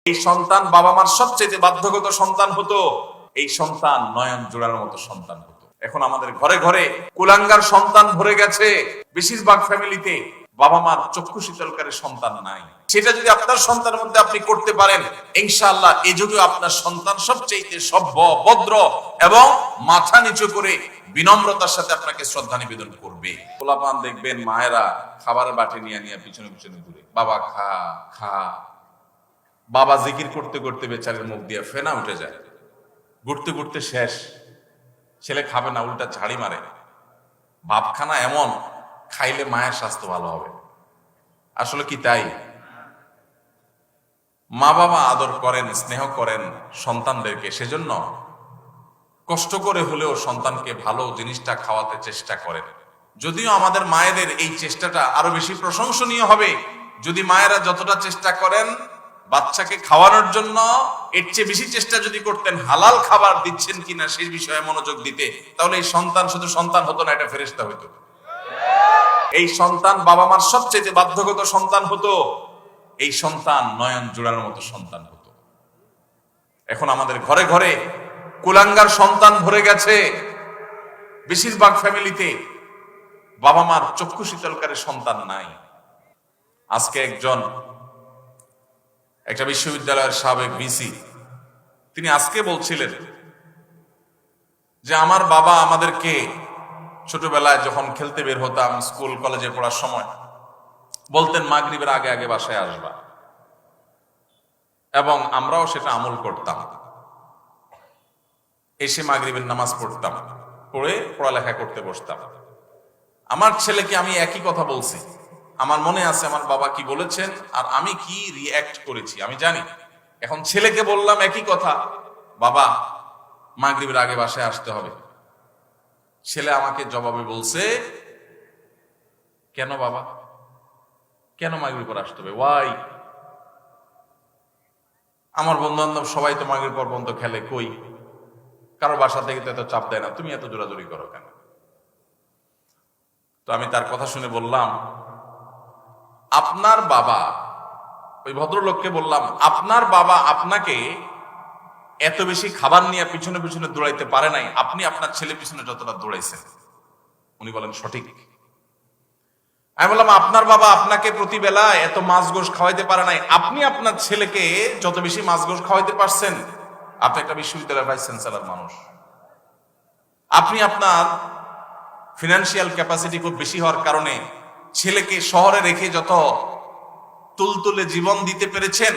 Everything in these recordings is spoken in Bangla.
এই সন্তান বাবা মার সবচেয়ে বাধ্যগত সন্তান হতো, এই সন্তান নয়ন জোড়ার মতো সন্তান হতো। এখন আমাদের ঘরে ঘরে কুলাঙ্গার সন্তান ভরে গেছে। বেশিরভাগ ফ্যামিলিতে বাবা মার চক্ষু শীতলকারী সন্তান নাই। সেটা যদি আপনার সন্তানের মধ্যে আপনি করতে পারেন, ইনশাআল্লাহ এই যুগে আপনার সন্তান সবচেয়ে সভ্য, ভদ্র এবং মাথা নিচু করে বিনম্রতার সাথে আপনাকে শ্রদ্ধা নিবেদন করবে। পোলাপান দেখবেন মায়েরা খাবারের বাটি নিয়ে নিয়ে পিছনে পিছনে ঘুরে, বাবা খা খা। বাবা জিকির করতে করতে বেচারের মুখ দিয়ে ফেনা উঠে যায়, ঘুরতে ঘুরতে শেষ। ছেলে খাবে না, উল্টা ঝাড়ি মারে। ভাবখানা এমন, খাইলে মায়ের স্বাস্থ্য ভালো হবে। আসলে কি তাই? মা বাবা আদর করেন, স্নেহ করেন সন্তানদেরকে, সেজন্য কষ্ট করে হলেও সন্তানকে ভালো জিনিসটা খাওয়াতে চেষ্টা করেন। যদিও আমাদের মায়েদের এই চেষ্টাটা আরো বেশি প্রশংসনীয় হবে যদি মায়েরা যতটা চেষ্টা করেন বাচ্চাকে খাওয়ানোর জন্য, এর চেয়ে বেশি চেষ্টা যদি করতেন হালাল খাবার দিচ্ছেন কিনা সেই বিষয়ে মনোযোগ দিতে, তাহলে এই সন্তান শুধু সন্তান হতো না, এটা ফেরেশতা হতো। এই সন্তান বাবা মার সবচেয়ে বাধ্যগত সন্তান হতো, এই সন্তান নয়ন জোড়ার মতো সন্তান হতো। এখন আমাদের ঘরে ঘরে কুলাঙ্গার সন্তান ভরে গেছে। বেশিরভাগ ফ্যামিলিতে বাবা মার চক্ষু শীতলকারী সন্তান নাই। আজকে একটা বিশ্ববিদ্যালয়ের সাবেক ভিসি, তিনি আজকে বলছিলেন যে আমার বাবা আমাদেরকে ছোটবেলায় যখন খেলতে বের হতাম, স্কুল কলেজে পড়ার সময় বলতেন মাগরিবের আগে আগে বাসায় আসবা, এবং আমরাও সেটা আমল করতাম। এসে মাগরিবের নামাজ পড়তাম, পড়ে পড়ালেখা করতে বসতাম। আমার ছেলেকে আমি একই কথা বলছি। আমার মনে আছে আমার বাবা কি বলেছেন আর আমি কি রিঅ্যাক্ট করেছি আমি জানি। এখন ছেলেকে বললাম একই কথা, বাবা মাগরিবের আগে বাসায় আসতে হবে। ছেলে আমাকে জবাবে বলছে, কেন বাবা, কেন মাগরিব পর আসতে হবে, ওয়াই? আমার বন্ধু বান্ধব সবাই তো মাগরিব পর পর্যন্ত খেলে, কই কারো বাসা থেকে তো এত চাপ দেয় না, তুমি এত জোরাজুরি করো কেন? তো আমি তার কথা শুনে বললাম, আপনার বাবা, ওই ভদ্রলোককে বললাম, আপনার বাবা আপনাকে এত বেশি খাবার নিয়ে পিছনে পিছনে দৌড়াইতে পারে নাই, আপনি আপনার ছেলে পিছনে যতটা দৌড়াইছেন। উনি বলেন সঠিক। আমি বললাম, আপনার বাবা আপনাকে প্রতিবেলা এত মাছ গোশ খাওয়াইতে পারে নাই, আপনি আপনার ছেলেকে যত বেশি মাছ গোশ খাওয়াইতে পারছেন। আপনি একটা বিশ্ববিদ্যালয়ের ভাইস চ্যান্সেলর মানুষ, আপনি আপনার ফিনান্সিয়াল ক্যাপাসিটি খুব বেশি হওয়ার কারণে ছেলেকে শহরে রেখে যত তুলতুলে জীবন দিতে পেরেছেন,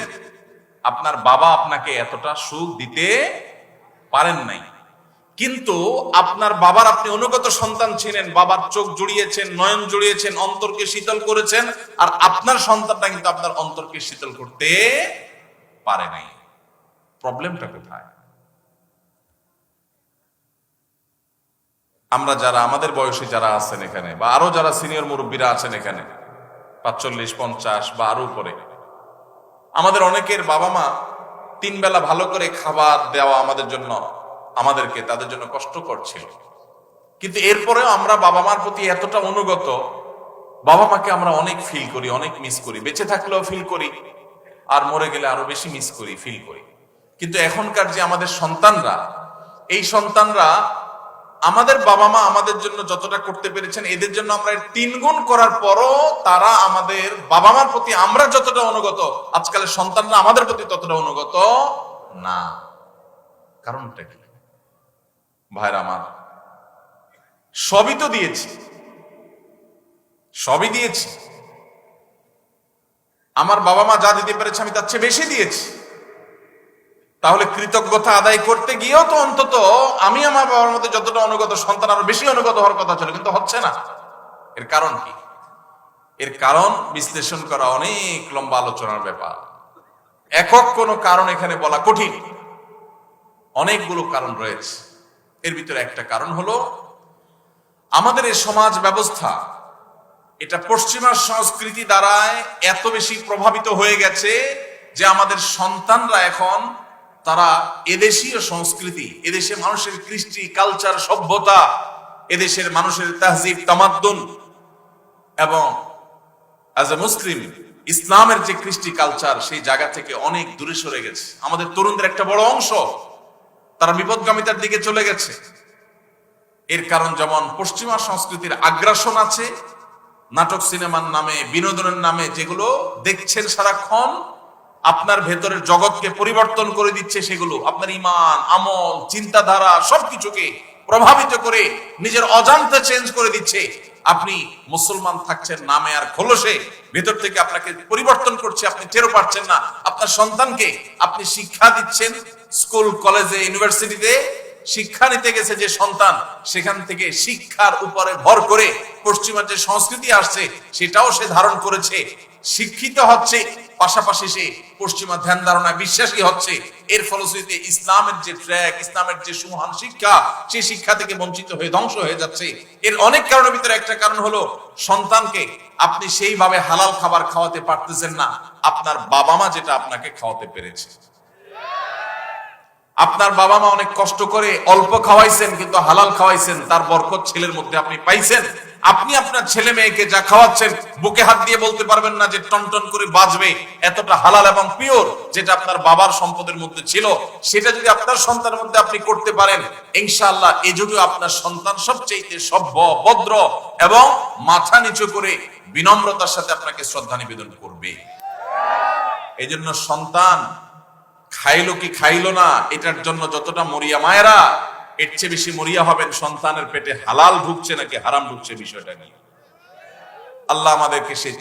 আপনার বাবা আপনাকে এতটা সুখ দিতে পারেন নাই। কিন্তু আপনার বাবার আপনি অনুগত সন্তান ছিলেন, বাবার চোখ জুড়িয়েছেন, নয়ন জুড়িয়েছেন, অন্তরকে শীতল করেছেন, আর আপনার সন্তানটা কিন্তু আপনার অন্তরকে শীতল করতে পারে নাই। প্রবলেমটা কোথায়? আমরা যারা আমাদের বয়সী যারা আছেন এখানে, বা আরো যারা সিনিয়র মুরব্বীরা আছেন এখানে 45, 50 বা আরো উপরে, আমাদের অনেকের বাবা মা 3 বেলা ভালো করে খাবার দেওয়া আমাদের জন্য, আমাদেরকে তাদের জন্য কষ্টকর ছিল। কিন্তু এরপরেও আমরা বাবা মার প্রতি এতটা অনুগত, বাবা মাকে আমরা অনেক ফিল করি, অনেক মিস করি। বেঁচে থাকলেও ফিল করি, আর মরে গেলে আরো বেশি মিস করি, ফিল করি। কিন্তু এখনকার যে আমাদের সন্তানরা, এই সন্তানরা আমাদের বাবা মা আমাদের জন্য যতটা করতে পেরেছেন, এদের জন্য আমরা 3 গুণ করার পরও তারা আমাদের বাবা মার প্রতি আমরা যতটা অনুগত, আজকালের সন্তানরা আমাদের প্রতি ততটা অনুগত না। কারণটা কি? ভাইরা আমার, সবই তো দিয়েছি, সবই দিয়েছি। আমার বাবা মা যা দিতে পেরেছে আমি তার চেয়ে বেশি দিয়েছি। তাহলে কৃতজ্ঞতা আদায় করতে গিয়েও তো অন্তত আমি আমার বাবার মধ্যে যতটা অনুগত, সন্তান আরো বেশি অনুগত হওয়ার কথা ছিল, কিন্তু হচ্ছে না। এর কারণ কি? এর কারণ বিশ্লেষণ করা অনেক লম্বা আলোচনার ব্যাপার। একক কোনো কারণ এখানে বলা কঠিন, অনেকগুলো কারণ রয়েছে। এর ভিতরে একটা কারণ হলো আমাদের এই সমাজ ব্যবস্থা, এটা পশ্চিমা সংস্কৃতি দ্বারায় এত বেশি প্রভাবিত হয়ে গেছে যে আমাদের সন্তানরা এখন তারা এদেশীয় সংস্কৃতি, এদেশের মানুষের কৃষ্টি, কালচার, সভ্যতা, এদেশের মানুষের তাহজিব, তামাদ্দুন এবং অ্যাজ এ মুসলিম ইসলামের যে কৃষ্টি কালচার সেই জায়গা থেকে অনেক দূরে সরে গেছে। আমাদের তরুণদের একটা বড় অংশ তারা বিপদগামিতার দিকে চলে গেছে। এর কারণ যেমন পশ্চিমা সংস্কৃতির আগ্রাসন আছে, নাটক সিনেমার নামে, বিনোদনের নামে যেগুলো দেখছেন সারাক্ষণ আপনার ভেতরের জগৎকে পরিবর্তন করে দিচ্ছে, সেগুলো আপনার ঈমান, আমল, চিন্তাধারা সবকিছুকে প্রভাবিত করে নিজের অজান্তে চেঞ্জ করে দিচ্ছে। আপনি মুসলমান থাকছেন নামে আর খোলসে, ভেতর থেকে আপনাকে পরিবর্তন করছে, আপনি টেরও পাচ্ছেন না। আপনার সন্তানকে আপনি শিক্ষা দিচ্ছেন, স্কুল, কলেজে, ইউনিভার্সিটিতে শিক্ষা নিতে গেছে যে সন্তান, সেখান থেকে শিক্ষার উপরে ভর করে পশ্চিমা যে সংস্কৃতি আসছে সেটাও সে ধারণ করেছে, শিক্ষিত হচ্ছে, পাশাপাশি সে পশ্চিমা ধ্যান ধারণায় বিশ্বাসী হচ্ছে। এর ফলশ্রুতিতে ইসলামের যে ট্র্যাক, ইসলামের যে সুমহান শিক্ষা, সেই শিক্ষা থেকে বঞ্চিত হয়ে ধ্বংস হয়ে যাচ্ছে। এর অনেক কারণের ভিতরে একটা কারণ হলো সন্তানকে আপনি সেইভাবে হালাল খাবার খাওয়াতে পারতেছেন না আপনার বাবা মা যেটা আপনাকে খাওয়াতে পেরেছে। আপনার বাবা মা অনেক কষ্ট করে অল্প খাওয়াইছেন, কিন্তু হালাল খাওয়াইছেন, তার বরকত ছেলের মধ্যে আপনি পাইছেন। আপনি আপনার ছেলে মেয়েকে যা খাওয়াচ্ছেন বুকে হাত দিয়ে বলতে পারবেন না যে টনটন করে বাজবে, এতটা হালাল এবং পিওর যেটা আপনার বাবার সম্পদের মধ্যে ছিল। সেটা যদি আপনার সন্তানের মধ্যে আপনি করতে পারেন, ইনশাআল্লাহ এই যুগে আপনার সন্তান সবচেয়ে সভ্য, ভদ্র এবং মাথা নিচু করে বিনম্রতার সাথে আপনাকে শ্রদ্ধা নিবেদন করবে। এই জন্য সন্তান খাইলো কি খাইলো না এটার জন্য যতটা মরিয়া মায়েরা, এর চেয়ে বেশি মরিয়া হবেন সন্তানের পেটে হালাল ঢুকছে নাকি হারাম ঢুকছে বিষয়টা নিয়ে। আল্লাহ আমাদেরকে সেই